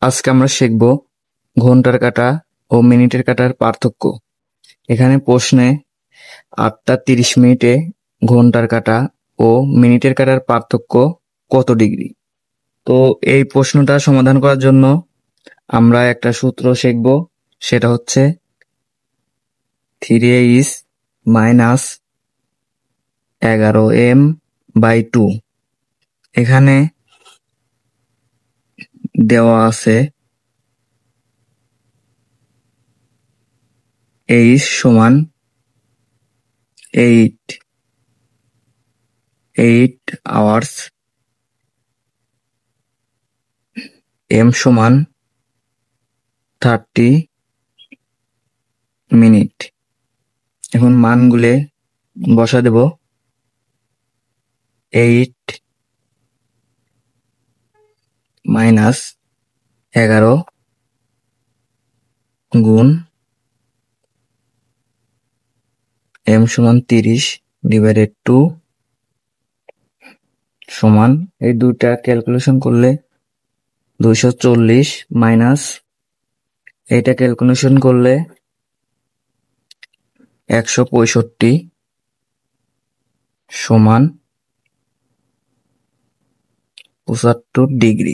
আজকে আমরা শিখব ঘন্টার কাঁটা ও মিনিটের কাঁটার পার্থক্য। এখানে প্রশ্নে 8টা 30 মিনিটে ঘন্টার কাঁটা ও মিনিটের কাঁটার পার্থক্য কত ডিগ্রি। তো এই প্রশ্নটা সমাধান করার জন্য আমরা একটা সূত্র শিখব, সেটা হচ্ছে 3h-11m/2। এখানে দেওয়া আছে h সমান 8 আওয়ার্স, m সমান 30 মিনিট। এখন মানগুলো বসা দেব। 8 মাইনাস 11 গুণ m সমান 30 ডিভাইডেড 2 সমান, এই দুইটা ক্যালকুলেশন করলে 240 মাইনাস এইটা ক্যালকুলেশন করলে 165 সমান 75 ডিগ্রি।